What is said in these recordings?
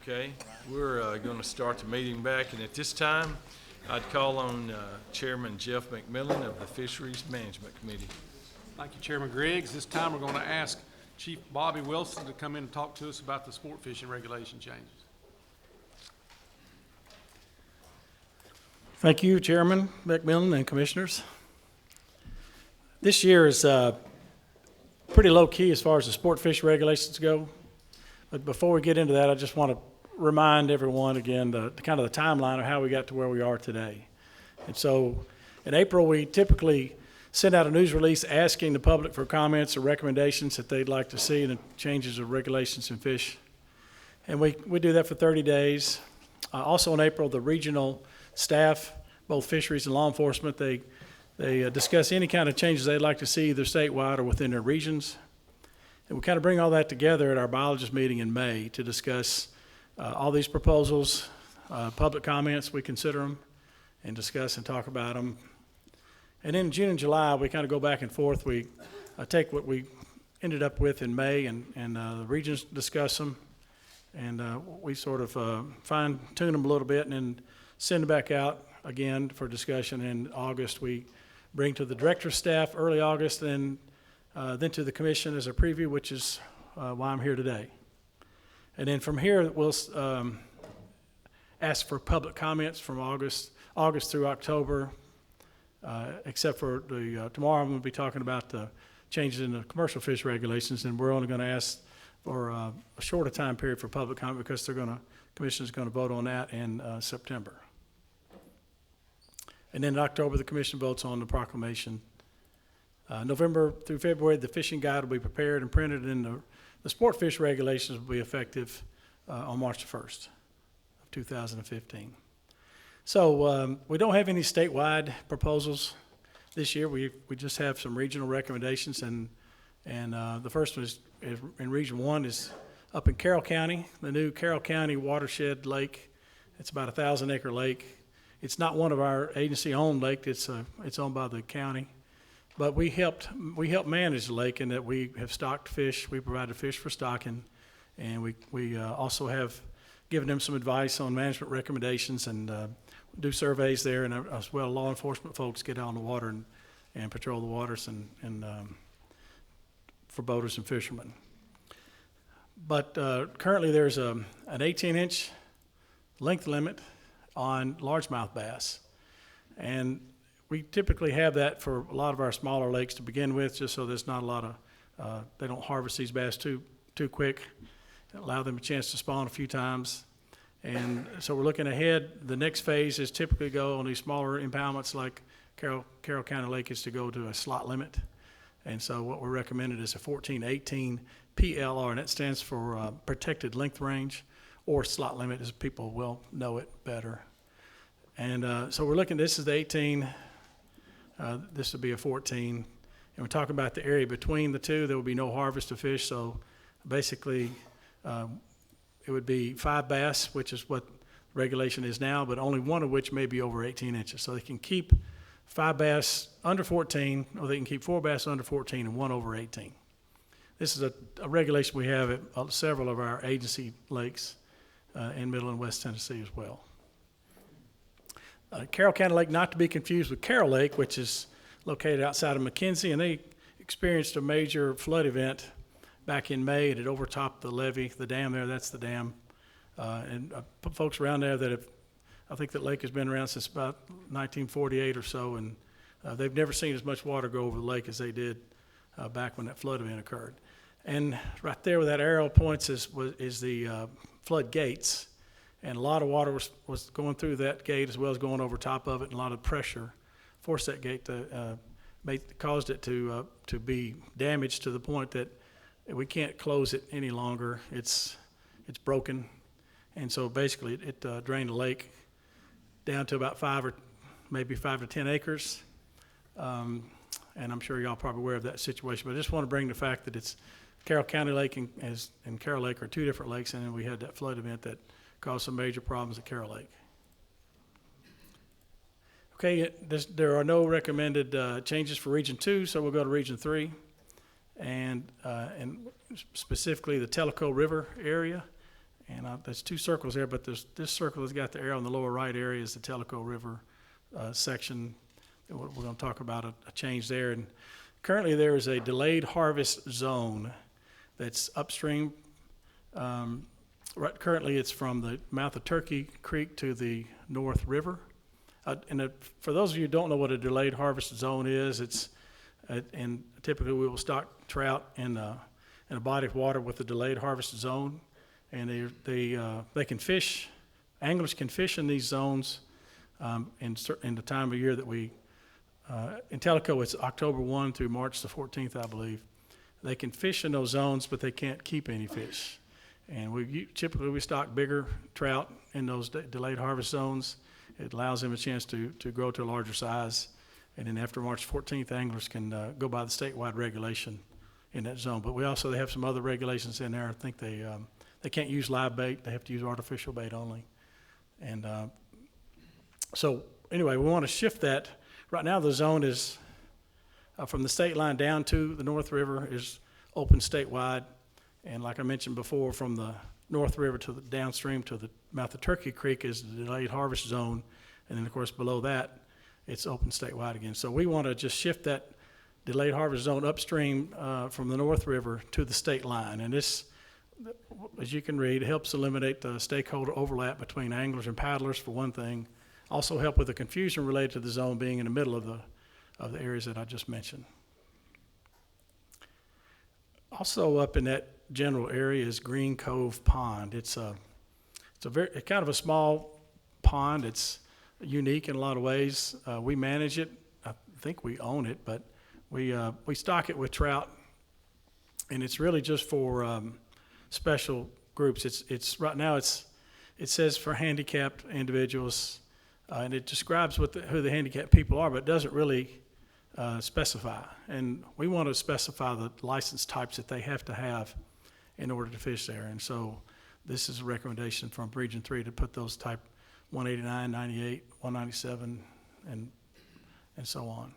Okay, we're going to start the meeting back, and at this time, I'd call on Chairman Jeff McMillan of the Fisheries Management Committee. Thank you, Chairman Griggs. This time we're going to ask Chief Bobby Wilson to come in and talk to us about the sport fishing regulation changes. Thank you, Chairman McMillan and Commissioners. This year is pretty low-key as far as the sport fish regulations go. But before we get into that, I just want to remind everyone again the kind of the timeline of how we got to where we are today. And so in April, we typically send out a news release asking the public for comments or recommendations that they'd like to see in the changes of regulations in fish. And we do that for 30 days. Also in April, the regional staff, both fisheries and law enforcement, they discuss any kind of changes they'd like to see either statewide or within their regions. And we kind of bring all that together at our biologist meeting in May to discuss all these proposals, public comments, we consider them, and discuss and talk about them. And in June and July, we kind of go back and forth. We take what we ended up with in May, and the regions discuss them, and we sort of fine-tune them a little bit and then send them back out again for discussion. In August, we bring to the director's staff early August, then to the commission as a preview, which is why I'm here today. And then from here, we'll ask for public comments from August through October, except for tomorrow I'm going to be talking about the changes in the commercial fish regulations, and we're only going to ask for a shorter time period for public comment because commission is going to vote on that in September. And then in October, the commission votes on the proclamation. November through February, the fishing guide will be prepared and printed, and the sport fish regulations will be effective on March 1st of 2015. So we don't have any statewide proposals this year. We just have some regional recommendations, and the first one is in Region 1 is up in Carroll County, the new Carroll County watershed lake. It's about a 1,000-acre lake. It's not one of our agency-owned lakes. It's owned by the county. But we helped manage the lake in that we have stocked fish. We provided fish for stocking, and we also have given them some advice on management recommendations and do surveys there, and as well law enforcement folks get out on the water and patrol the waters and for boaters and fishermen. But currently there's an 18-inch length limit on largemouth bass, and we typically have that for a lot of our smaller lakes to begin with, just so there's not a lot of, they don't harvest these bass too quick, allow them a chance to spawn a few times. And so we're looking ahead. The next phase is typically go on these smaller impoundments like Carroll County Lake is to go to a slot limit. And so what we're recommended is a 14-18 PLR, and that stands for protected length range, or slot limit as people will know it better. And so we're looking, this is the 18, this would be a 14, and we're talking about the area between the two. There will be no harvest of fish, so basically it would be 5 bass, which is what regulation is now, but only one of which may be over 18 inches. So they can keep 5 bass under 14, or they can keep 4 bass under 14 and 1 over 18. This is a regulation we have at several of our agency lakes in Middle and West Tennessee as well. Carroll County Lake, not to be confused with Carroll Lake, which is located outside of McKenzie, and they experienced a major flood event back in May. It had overtopped the levee, the dam there, that's the dam. And folks around there I think that lake has been around since about 1948 or so, and they've never seen as much water go over the lake as they did back when that flood event occurred. And right there where that arrow points is the flood gates. And a lot of water was going through that gate as well as going over top of it, and a lot of pressure forced that gate to caused it to be damaged to the point that we can't close it any longer. It's broken, and so basically it drained the lake down to about 5 to 10 acres. And I'm sure y'all probably aware of that situation, but I just want to bring the fact that it's Carroll County Lake and Carroll Lake are two different lakes, and then we had that flood event that caused some major problems at Carroll Lake. Okay, there are no recommended changes for Region 2, so we'll go to Region 3, and specifically the Tellico River area. And there's two circles there, but this circle has got the arrow in the lower right area is the Tellico River section. We're going to talk about a change there. And currently there is a delayed harvest zone that's upstream. Currently it's from the mouth of Turkey Creek to the North River. For those of you who don't know what a delayed harvest zone is, it's and typically we will stock trout in a body of water with a delayed harvest zone, and they can fish. Anglers can fish in these zones in the time of year that we. In Tellico, it's October 1 through March the 14th, I believe. They can fish in those zones, but they can't keep any fish. And typically we stock bigger trout in those delayed harvest zones. It allows them a chance to grow to a larger size. And then after March 14th, anglers can go by the statewide regulation in that zone. But they have some other regulations in there. I think they can't use live bait. They have to use artificial bait only. And so anyway, we want to shift that. Right now the zone is from the state line down to the North River is open statewide. And like I mentioned before, from the North River to the downstream to the mouth of Turkey Creek is the delayed harvest zone. And then, of course, below that, it's open statewide again. So we want to just shift that delayed harvest zone upstream from the North River to the state line. And this, as you can read, helps eliminate the stakeholder overlap between anglers and paddlers, for one thing. Also help with the confusion related to the zone being in the middle of the areas that I just mentioned. Also up in that general area is Greene Cove Pond. It's kind of a small pond. It's unique in a lot of ways. We manage it. I think we own it, but we stock it with trout, and it's really just for special groups. It's right now it says for handicapped individuals, and it describes who the handicapped people are, but it doesn't really specify. And we want to specify the license types that they have to have in order to fish there. And so this is a recommendation from Region 3 to put those type 189, 98, 197, and so on.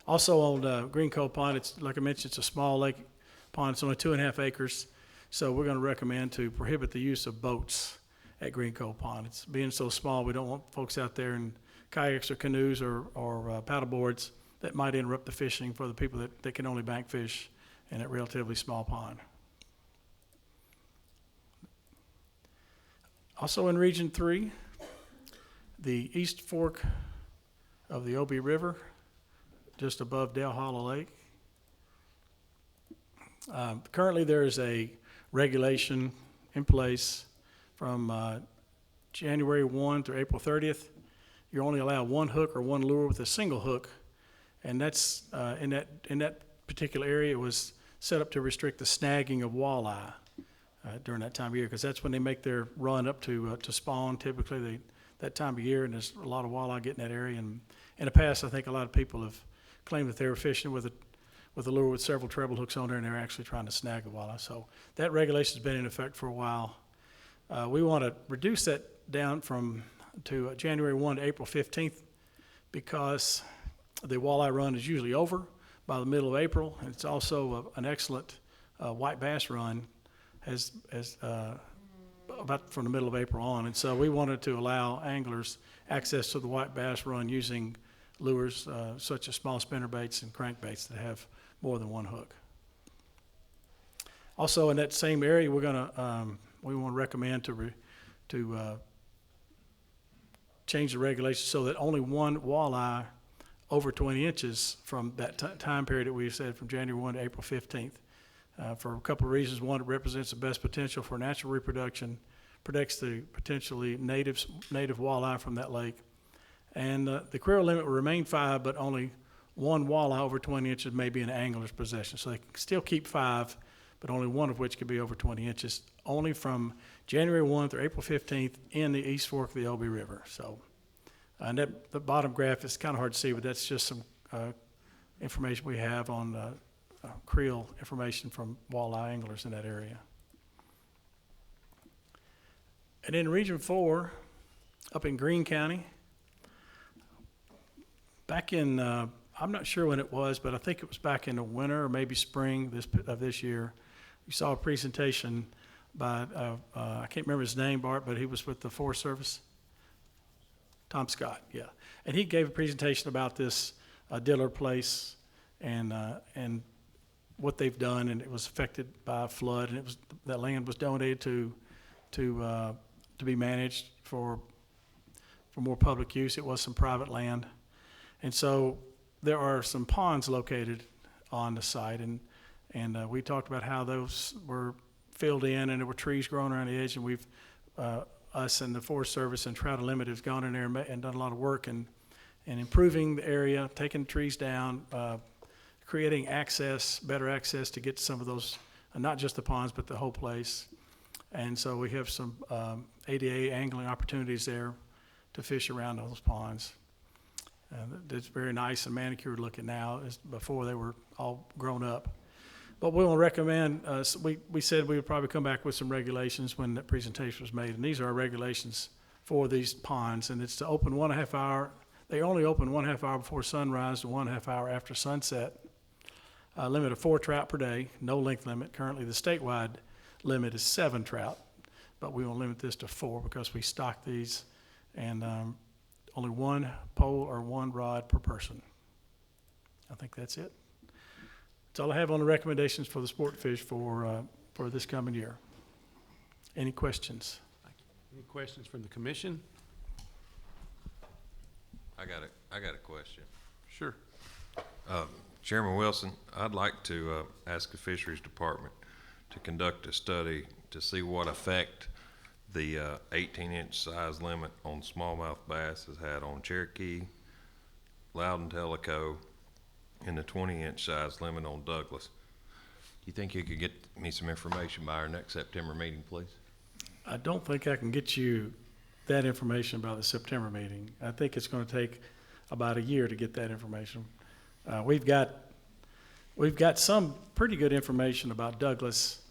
Also on Greene Cove Pond, it's like I mentioned, it's a small lake pond. It's only 2.5 acres. So we're going to recommend to prohibit the use of boats at Greene Cove Pond. It's being so small, we don't want folks out there in kayaks or canoes or paddle boards that might interrupt the fishing for the people that can only bank fish in a relatively small pond. Also in Region 3, the East Fork of the Obi River, just above Dale Hollow Lake. Currently there is a regulation in place from January 1 through April 30th. You're only allowed one hook or one lure with a single hook, and that's in that particular area it was set up to restrict the snagging of walleye during that time of year, because that's when they make their run up to spawn. Typically that time of year, and there's a lot of walleye getting that area. And in the past, I think a lot of people have claimed that they were fishing with a lure with several treble hooks on there, and they're actually trying to snag a walleye. So that regulation's been in effect for a while. We want to reduce that down to January 1 to April 15th, because the walleye run is usually over by the middle of April, and it's also an excellent white bass run as about from the middle of April on. And so we wanted to allow anglers access to the white bass run using lures such as small spinner baits and crankbaits that have more than one hook. Also in that same area, we want to recommend to change the regulations so that only one walleye over 20 inches from that time period that we said from January 1 to April 15th. For a couple of reasons. One, it represents the best potential for natural reproduction, protects the potentially native walleye from that lake. And the creel limit will remain 5, but only one walleye over 20 inches may be in an angler's possession. So they can still keep 5, but only one of which could be over 20 inches, only from January 1 through April 15th in the East Fork of the Obi River. So, and the bottom graph is kind of hard to see, but that's just some information we have on creel information from walleye anglers in that area. And in Region 4, up in Greene County, back in, I'm not sure when it was, but I think it was back in the winter or maybe spring of this year, we saw a presentation by, I can't remember his name, Bart, but he was with the Forest Service. Tom Scott, yeah. And he gave a presentation about this Dillard place and what they've done, and it was affected by a flood, and that land was donated to be managed for more public use. It was some private land. And so there are some ponds located on the site, and we talked about how those were filled in and there were trees growing around the edge, and we've, us and the Forest Service and Trout Unlimited have gone in there and done a lot of work and improving the area, taking trees down, creating access, better access to get to some of those, not just the ponds, but the whole place. And so we have some ADA angling opportunities there to fish around those ponds. It's very nice and manicured looking now, as before they were all grown up. But we will recommend, we said we would probably come back with some regulations when that presentation was made. And these are our regulations for these ponds. And it's to open 1.5 hour. They only open 1.5 hour before sunrise to 1.5 hour after sunset. Limit of 4 trout per day, no length limit. Currently the statewide limit is 7 trout, but we will limit this to 4 because we stock these, and only 1 pole or 1 rod per person. I think that's it. That's all I have on the recommendations for the sport fish for this coming year. Any questions? Any questions from the commission? I got a question. Sure. Chairman Wilson, I'd like to ask the Fisheries Department to conduct a study to see what effect the 18-inch size limit on smallmouth bass has had on Cherokee, Loudon Tellico, and the 20-inch size limit on Douglas. Do you think you could get me some information by our next September meeting, please? I don't think I can get you that information by the September meeting. I think it's going to take about a year to get that information. We've got some pretty good information about Douglas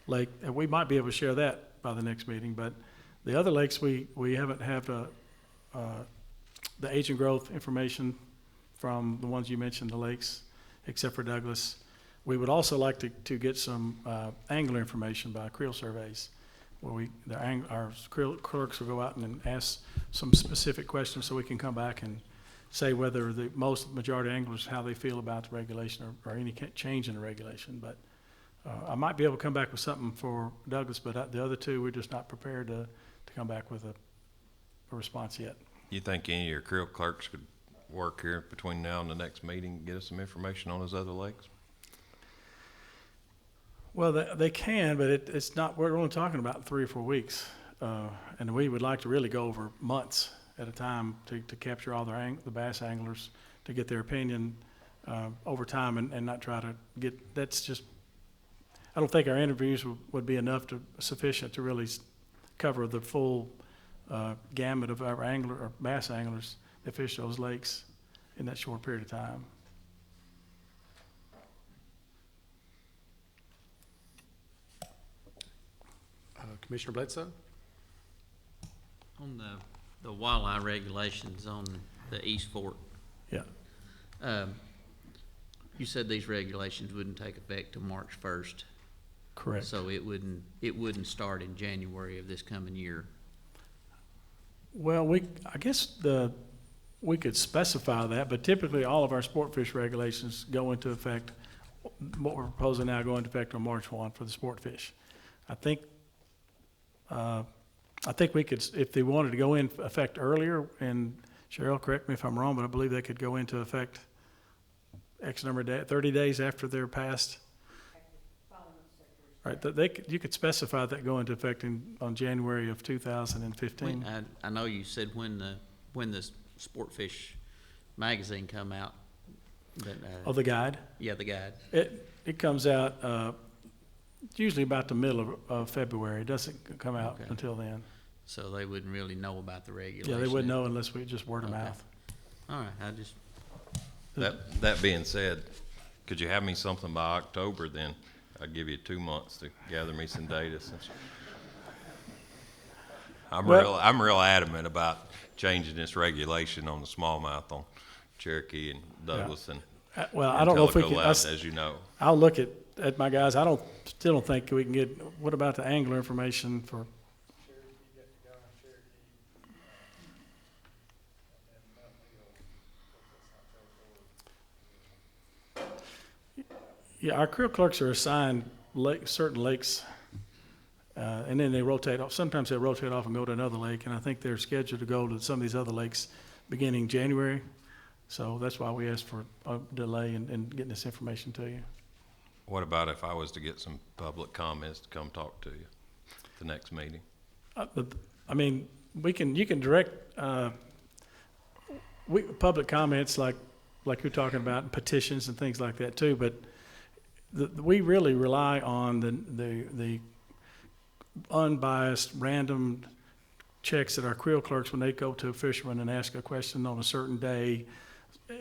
Lake, and we might be able to share that by the next meeting. But the other lakes, we haven't had the age and growth information from the ones you mentioned, the lakes, except for Douglas. We would also like to get some angler information by creel surveys, where our creel clerks will go out and ask some specific questions so we can come back and say whether the majority of anglers, how they feel about the regulation or any change in the regulation. But I might be able to come back with something for Douglas, but the other two, we're just not prepared to come back with a response yet. You think any of your creel clerks could work here between now and the next meeting and get us some information on those other lakes? Well, they can, but it's not, we're only talking about 3 or 4 weeks. And we would like to really go over months at a time to capture all the bass anglers, to get their opinion over time and not try to get, that's just, I don't think our interviews would be sufficient to really cover the full gamut of our bass anglers that fish those lakes in that short period of time. Commissioner Bledsoe? On the wildlife regulations on the East Fork, Yeah, you said these regulations wouldn't take effect till March 1st. correct. So it wouldn't start in January of this coming year. Well, I guess we could specify that, but typically all of our sport fish regulations go into effect, what we're proposing now go into effect on March 1 for the sport fish. I think we could, if they wanted to go in effect earlier, and Cheryl, correct me if I'm wrong, but I believe they could go into effect X number of days, 30 days after they're passed. Right, you could specify that go into effect on January of 2015. I know you said when the Sport Fish magazine come out. But, The guide? yeah, the guide. It comes out usually about the middle of February. It doesn't come out Okay. until then. So they wouldn't really know about the regulation. Yeah, they wouldn't know unless we just word of Okay. mouth. All right, I just, That being said, could you have me something by October then? I'll give you 2 months to gather me some data since I'm real adamant about changing this regulation on the smallmouth on Cherokee and Douglas, and Well, I don't know if we Telco can, Labs, as you know. I'll look at my guys. Still don't think we can get, what about the angler information for? Yeah, our creel clerks are assigned certain lakes, and then they rotate off. Sometimes they rotate off and go to another lake, and I think they're scheduled to go to some of these other lakes beginning January. So that's why we asked for a delay in getting this information to you. What about if I was to get some public comments to come talk to you at the next meeting? I mean, you can direct, public comments like you're talking about, and petitions and things like that too, but we really rely on the unbiased, random checks that our creel clerks, when they go to a fisherman and ask a question on a certain day,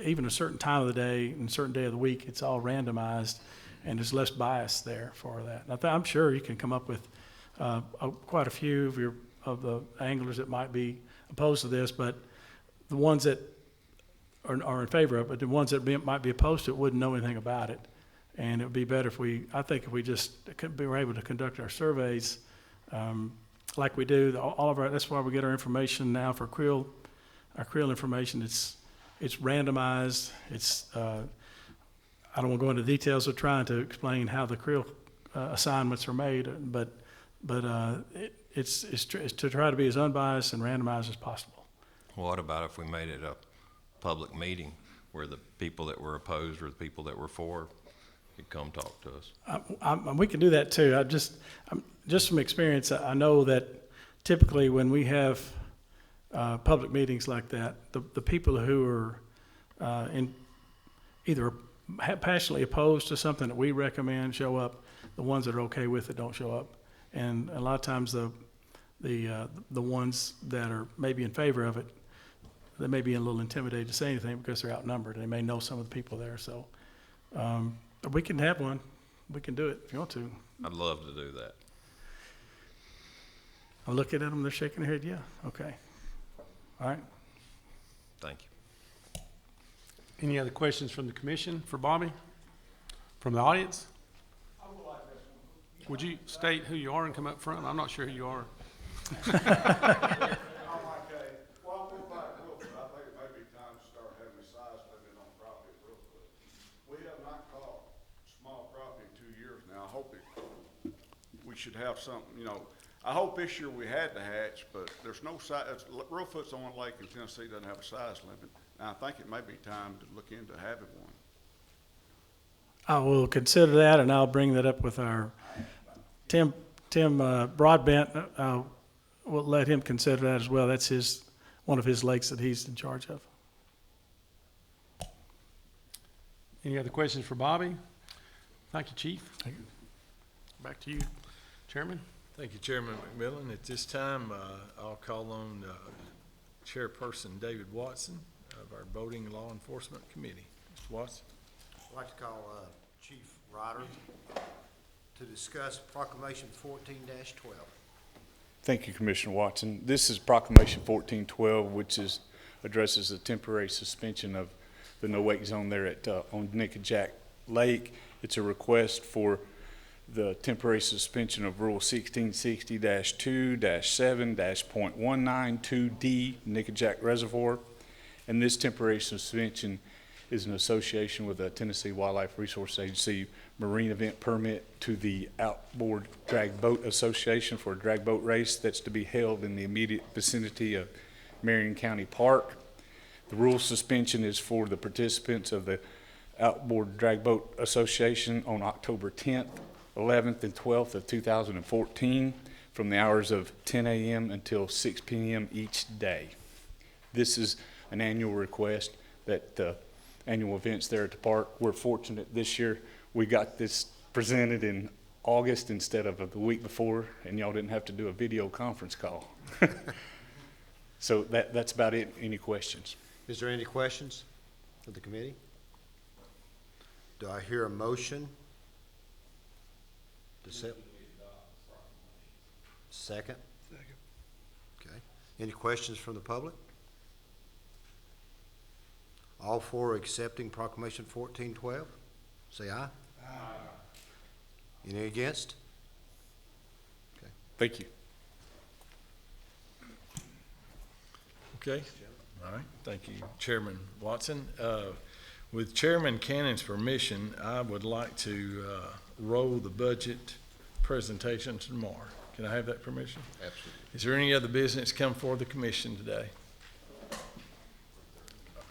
even a certain time of the day and a certain day of the week, it's all randomized, and there's less bias there for that. And I'm sure you can come up with quite a few of the anglers that might be opposed to this, but the ones that are in favor of it, the ones that might be opposed to it wouldn't know anything about it. And it would be better if we just were able to conduct our surveys like we do. That's why we get our information now for our creel information. It's randomized. I don't want to go into details of trying to explain how the creel assignments are made, but it's to try to be as unbiased and randomized as possible. What about if we made it a public meeting where the people that were opposed or the people that were for could come talk to us? We can do that too. Just from experience, I know that typically when we have public meetings like that, the people who are either passionately opposed to something that we recommend show up. The ones that are okay with it don't show up, and a lot of times the ones that are maybe in favor of it, they may be a little intimidated to say anything because they're outnumbered. They may know some of the people there, so we can have one. We can do it if you want to. I'd love to do that. I'm looking at them. They're shaking their head. Yeah. Okay. All right. Thank you. Any other questions from the commission for Bobby? From the audience? Would you state who you are and come up front? I'm not sure who you are. Well, we're back real quick. I think it may be time to start having a size limit on property real quick. We have not caught small property in 2 years now. I hope we should have something, I hope this year we had the hatch, but there's no size. Reelfoot's the only lake in Tennessee doesn't have a size limit. Now, I think it may be time to look into having one. I will consider that, and I'll bring that up with our Tim Broadbent. We'll let him consider that as well. That's one of his lakes that he's in charge of. Any other questions for Bobby? Thank you, Chief. Thank you. Back to you, Chairman. Thank you, Chairman McMillan. At this time, I'll call on Chairperson David Watson of our Boating Law Enforcement Committee. Mr. Watson. I'd like to call Chief Ryder to discuss Proclamation 14-12. Thank you, Commissioner Watson. This is Proclamation 1412, which addresses the temporary suspension of the no-wake zone there on Nickajack Lake. It's a request for the temporary suspension of Rule 1660-2-7-.192D Nickajack Reservoir. And this temporary suspension is in association with the Tennessee Wildlife Resource Agency marine event permit to the Outboard Drag Boat Association for a drag boat race that's to be held in the immediate vicinity of Marion County Park. The rule suspension is for the participants of the Outboard Drag Boat Association on October 10th, 11th, and 12th of 2014 from the hours of 10 a.m. until 6 p.m. each day. This is an annual request that annual events there at the park. We're fortunate this year we got this presented in August instead of the week before, and y'all didn't have to do a video conference call. So that's about it. Any questions? Is there any questions of the committee? Do I hear a motion? Second? Second. Okay. Any questions from the public? All for accepting proclamation 1412, say aye. Aye. Any against? Thank you. Okay, all right, thank you, Chairman Watson. With Chairman Cannon's permission, I would like to roll the budget presentation tomorrow. Can I have that permission? Absolutely. Is there any other business come before the commission today?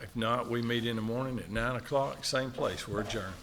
If not, we meet in the morning at 9 o'clock, same place. We're adjourned.